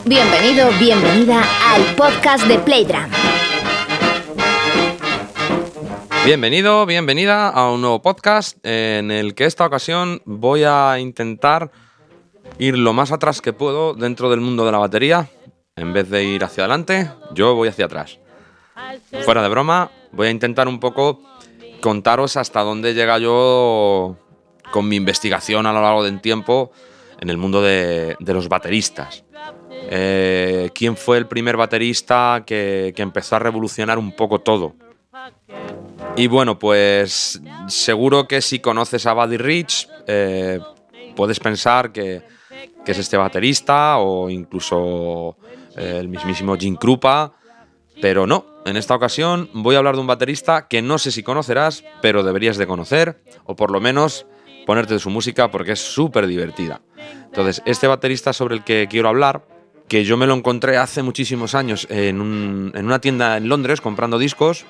Bienvenido, bienvenida al podcast de Playdrum. Bienvenido, bienvenida a un nuevo podcast en el que esta ocasión voy a intentar ir lo más atrás que puedo dentro del mundo de la batería. En vez de ir hacia adelante, yo voy hacia atrás. Fuera de broma, voy a intentar un poco contaros hasta dónde llega yo con mi investigación a lo largo del tiempo en el mundo de los bateristas. ¿Quién fue el primer baterista que empezó a revolucionar un poco todo? Y bueno, pues seguro que si conoces a Buddy Rich, puedes pensar que es este baterista o incluso el mismísimo Jim Krupa, pero no. En esta ocasión voy a hablar de un baterista que no sé si conocerás, pero deberías de conocer, o por lo menos ponerte de su música porque es súper divertida. Entonces, este baterista sobre el que quiero hablar, que yo me lo encontré hace muchísimos años en una tienda en Londres comprando discos,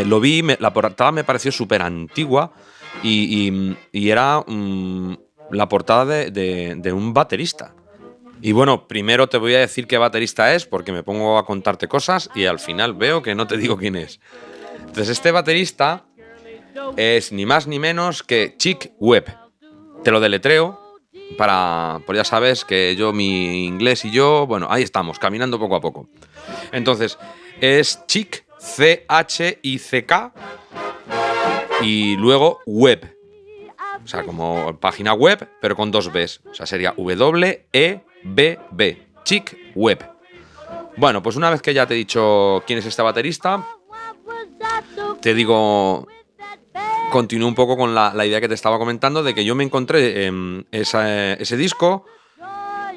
lo vi, la portada me pareció súper antigua y era la portada de un baterista. Y bueno, primero te voy a decir qué baterista es, porque me pongo a contarte cosas y al final veo que no te digo quién es. Entonces, este baterista es ni más ni menos que Chick Webb. Te lo deletreo pues ya sabes que mi inglés y yo, bueno, ahí estamos, caminando poco a poco. Entonces, es Chick, C-H-I-C-K, y luego Webb. O sea, como página web, pero con dos Bs. O sea, sería W-E-B-B. Chick Webb. Bueno, pues una vez que ya te he dicho quién es este baterista, te digo, continúo un poco con la idea que te estaba comentando de que yo me encontré ese disco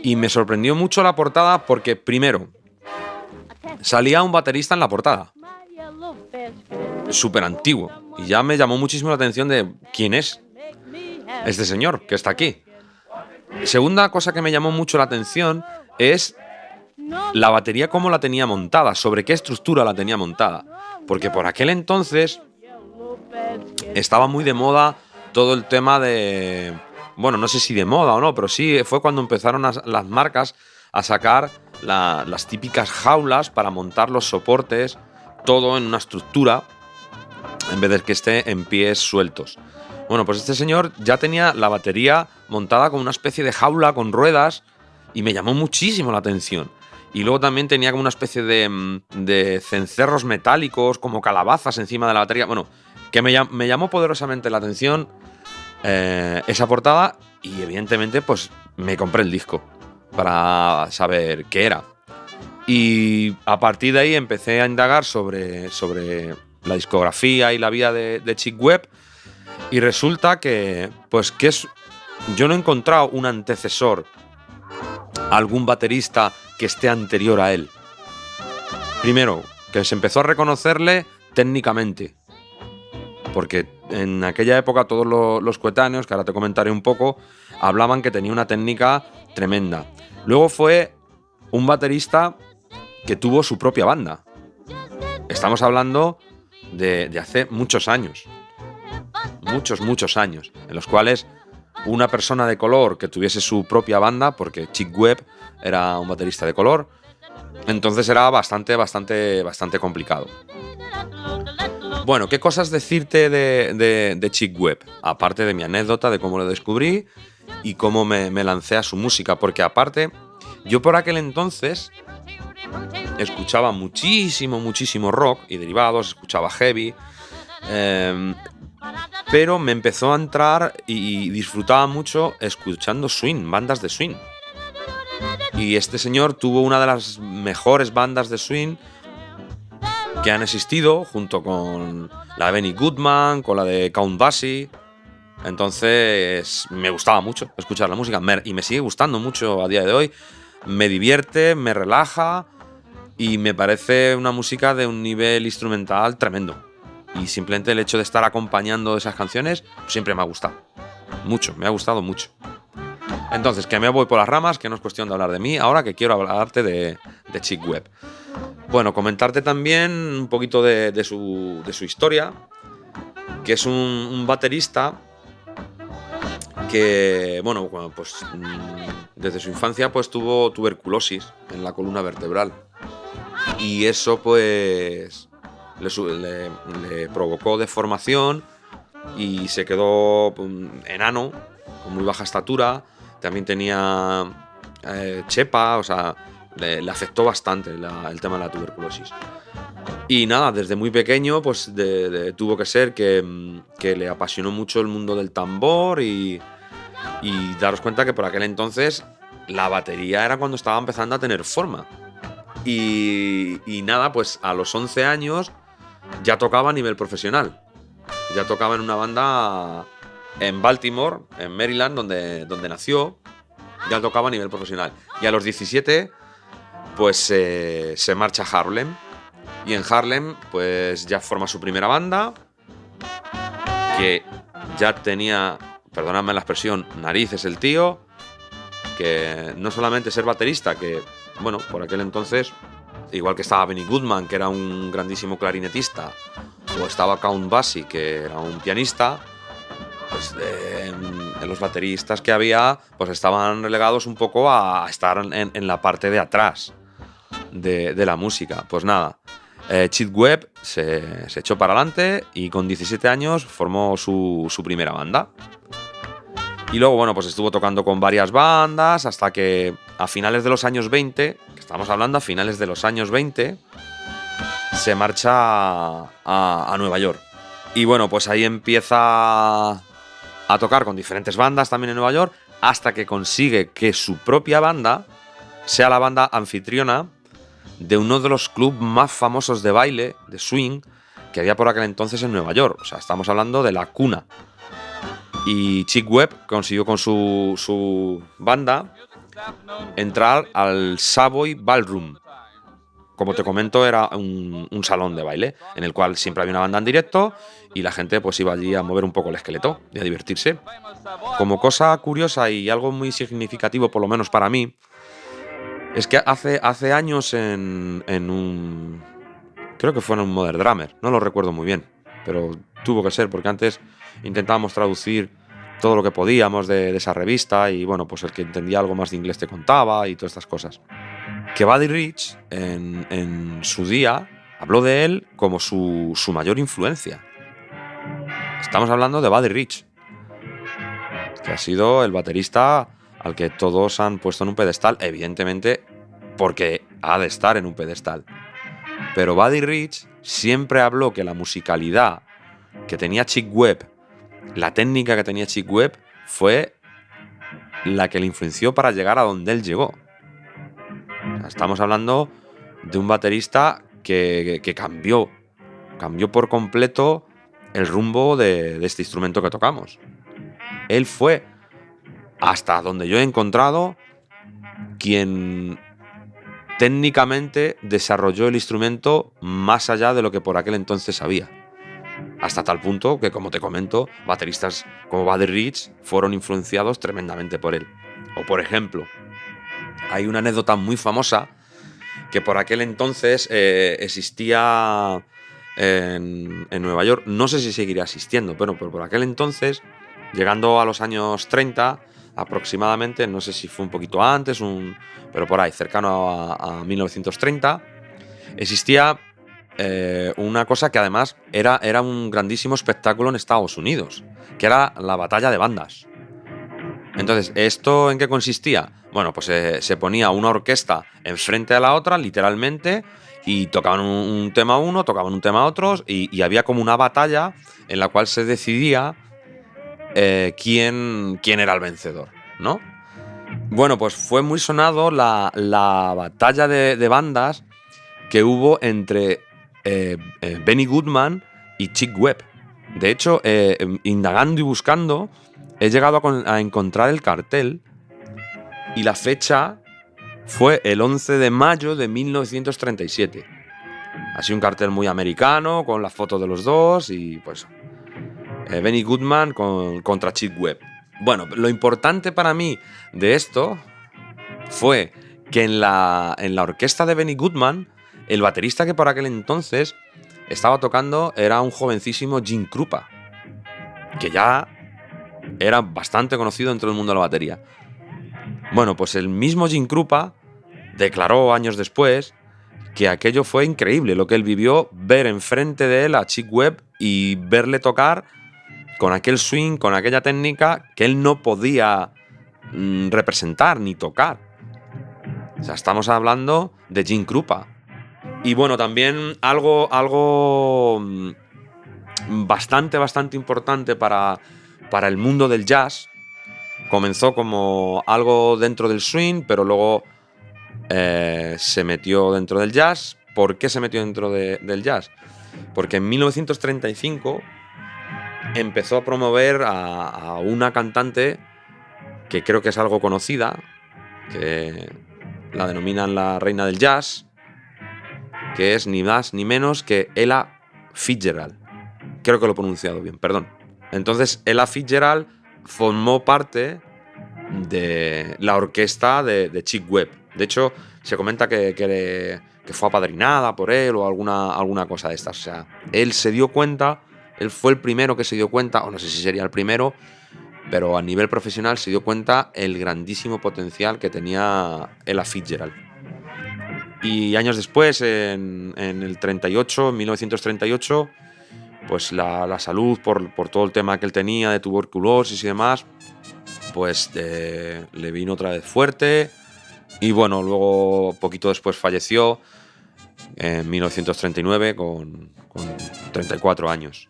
y me sorprendió mucho la portada porque, primero, salía un baterista en la portada. Súper antiguo. Y ya me llamó muchísimo la atención de quién es este señor que está aquí. Segunda cosa que me llamó mucho la atención es la batería, cómo la tenía montada, sobre qué estructura la tenía montada. Porque por aquel entonces estaba muy de moda todo el tema de... Bueno, no sé si de moda o no, pero sí fue cuando empezaron las marcas a sacar las típicas jaulas para montar los soportes, todo en una estructura, en vez de que esté en pies sueltos. Bueno, pues este señor ya tenía la batería montada con una especie de jaula con ruedas y me llamó muchísimo la atención. Y luego también tenía como una especie de cencerros metálicos, como calabazas encima de la batería. Bueno, que me llamó poderosamente la atención esa portada y evidentemente pues me compré el disco para saber qué era. Y a partir de ahí empecé a indagar sobre la discografía y la vida de Chick Webb. Y resulta que yo no he encontrado un antecesor, algún baterista que esté anterior a él. Primero, que se empezó a reconocerle técnicamente, porque en aquella época todos los coetáneos, que ahora te comentaré un poco, hablaban que tenía una técnica tremenda. Luego fue un baterista que tuvo su propia banda. Estamos hablando de hace muchos años. Muchos años, en los cuales una persona de color que tuviese su propia banda, porque Chick Webb era un baterista de color, entonces era bastante complicado. Bueno, ¿qué cosas decirte de Chick Webb? Aparte de mi anécdota de cómo lo descubrí y cómo me lancé a su música, porque aparte, yo por aquel entonces escuchaba muchísimo rock y derivados, escuchaba heavy, pero me empezó a entrar y disfrutaba mucho escuchando swing, bandas de swing. Y este señor tuvo una de las mejores bandas de swing que han existido, junto con la de Benny Goodman, con la de Count Basie. Entonces me gustaba mucho escuchar la música y me sigue gustando mucho a día de hoy. Me divierte, me relaja y me parece una música de un nivel instrumental tremendo. Y simplemente el hecho de estar acompañando esas canciones siempre me ha gustado. Mucho, me ha gustado mucho. Entonces, que me voy por las ramas, que no es cuestión de hablar de mí, ahora que quiero hablarte de Chick Webb. Bueno, comentarte también un poquito de su historia, que es un baterista que, bueno, pues desde su infancia pues tuvo tuberculosis en la columna vertebral. Y eso pues le provocó deformación y se quedó enano, con muy baja estatura. También tenía chepa, o sea, le afectó bastante el tema de la tuberculosis. Y nada, desde muy pequeño pues tuvo que ser que le apasionó mucho el mundo del tambor y daros cuenta que por aquel entonces la batería era cuando estaba empezando a tener forma. Y nada, pues a los 11 años ya tocaba a nivel profesional. Ya tocaba en una banda en Baltimore, en Maryland, donde nació. Ya tocaba a nivel profesional. Y a los 17 pues se marcha a Harlem. Y en Harlem pues ya forma su primera banda, que ya tenía, perdonadme la expresión, narices el tío, que no solamente ser baterista, que bueno, por aquel entonces, igual que estaba Benny Goodman, que era un grandísimo clarinetista, o estaba Count Basie, que era un pianista, pues en los bateristas que había, pues estaban relegados un poco a estar en la parte de atrás de la música. Pues nada, Chick Webb se echó para adelante y con 17 años formó su primera banda. Y luego, bueno, pues estuvo tocando con varias bandas hasta que a finales de los años 20, que estamos hablando a finales de los años 20, se marcha a Nueva York. Y bueno, pues ahí empieza a tocar con diferentes bandas también en Nueva York, hasta que consigue que su propia banda sea la banda anfitriona de uno de los clubes más famosos de baile, de swing, que había por aquel entonces en Nueva York. O sea, estamos hablando de la cuna. Y Chick Webb consiguió con su banda entrar al Savoy Ballroom. Como te comento, era un salón de baile en el cual siempre había una banda en directo y la gente pues iba allí a mover un poco el esqueleto y a divertirse. Como cosa curiosa y algo muy significativo, por lo menos para mí, es que hace años en un... creo que fue en un Modern Drummer, no lo recuerdo muy bien, pero tuvo que ser, porque antes intentábamos traducir todo lo que podíamos de esa revista y bueno, pues el que entendía algo más de inglés te contaba y todas estas cosas. Que Buddy Rich en su día habló de él como su mayor influencia. Estamos hablando de Buddy Rich, que ha sido el baterista al que todos han puesto en un pedestal, evidentemente porque ha de estar en un pedestal. Pero Buddy Rich siempre habló que la musicalidad que tenía Chick Webb, la técnica que tenía Chick Webb, fue la que le influenció para llegar a donde él llegó. O sea, estamos hablando de un baterista que cambió por completo el rumbo de este instrumento que tocamos. Él fue, hasta donde yo he encontrado, quien técnicamente desarrolló el instrumento más allá de lo que por aquel entonces había. Hasta tal punto que, como te comento, bateristas como Buddy Rich fueron influenciados tremendamente por él. O, por ejemplo, hay una anécdota muy famosa que por aquel entonces existía en Nueva York. No sé si seguiría existiendo, pero por aquel entonces, llegando a los años 30 aproximadamente, no sé si fue un poquito antes, pero por ahí, cercano a 1930, existía una cosa que además era un grandísimo espectáculo en Estados Unidos, que era la batalla de bandas. Entonces, ¿esto en qué consistía? Bueno, pues se ponía una orquesta enfrente a la otra, literalmente, y tocaban un tema uno, tocaban un tema otros, y había como una batalla en la cual se decidía quién era el vencedor, ¿no? Bueno, pues fue muy sonado la batalla de bandas que hubo entre Benny Goodman y Chick Webb. De hecho, indagando y buscando, he llegado a encontrar el cartel y la fecha fue el 11 de mayo de 1937. Así un cartel muy americano, con las fotos de los dos y pues Benny Goodman contra Chick Webb. Bueno, lo importante para mí de esto fue que en la orquesta de Benny Goodman, el baterista que por aquel entonces estaba tocando era un jovencísimo Jim Krupa, que ya era bastante conocido dentro del mundo de la batería. Bueno, pues el mismo Gene Krupa declaró años después que aquello fue increíble, lo que él vivió, ver enfrente de él a Chick Webb y verle tocar con aquel swing, con aquella técnica que él no podía representar ni tocar. O sea, estamos hablando de Gene Krupa. Y bueno, también algo bastante importante para el mundo del jazz. Comenzó como algo dentro del swing, pero luego se metió dentro del jazz. ¿Por qué se metió dentro del jazz? Porque en 1935 empezó a promover a una cantante que creo que es algo conocida, que la denominan la reina del jazz, que es ni más ni menos que Ella Fitzgerald. Creo que lo he pronunciado bien, perdón. Entonces, Ella Fitzgerald formó parte de la orquesta de Chick Webb. De hecho, se comenta que fue apadrinada por él o alguna cosa de estas. O sea, él se dio cuenta, él fue el primero que se dio cuenta, o no sé si sería el primero, pero a nivel profesional se dio cuenta el grandísimo potencial que tenía Ella Fitzgerald. Y años después, en el 38, en 1938, pues la salud, por todo el tema que él tenía de tuberculosis y demás, pues le vino otra vez fuerte. Y bueno, luego, poquito después, falleció en 1939 con 34 años.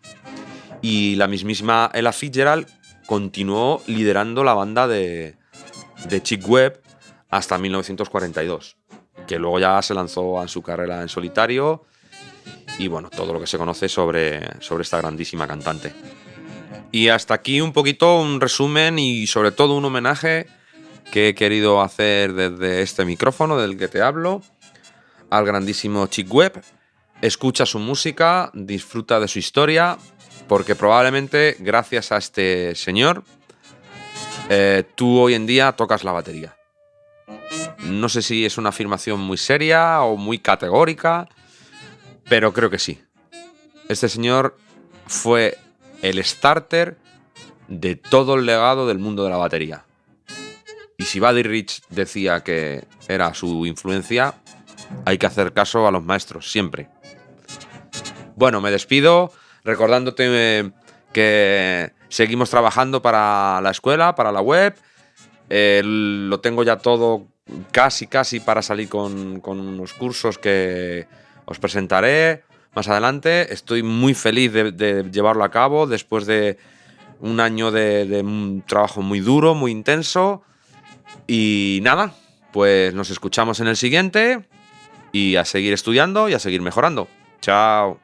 Y la mismísima Ella Fitzgerald continuó liderando la banda de Chick Webb hasta 1942, que luego ya se lanzó a su carrera en solitario y bueno, todo lo que se conoce sobre esta grandísima cantante. Y hasta aquí un poquito un resumen y sobre todo un homenaje que he querido hacer desde este micrófono del que te hablo al grandísimo Chick Webb. Escucha su música, disfruta de su historia, porque probablemente gracias a este señor tú hoy en día tocas la batería. No sé si es una afirmación muy seria o muy categórica, pero creo que sí. Este señor fue el starter de todo el legado del mundo de la batería. Y si Buddy Rich decía que era su influencia, hay que hacer caso a los maestros, siempre. Bueno, me despido recordándote que seguimos trabajando para la escuela, para la web. Lo tengo ya todo casi para salir con unos cursos que os presentaré más adelante. Estoy muy feliz de llevarlo a cabo después de un año de un trabajo muy duro, muy intenso. Y nada, pues nos escuchamos en el siguiente y a seguir estudiando y a seguir mejorando. Chao.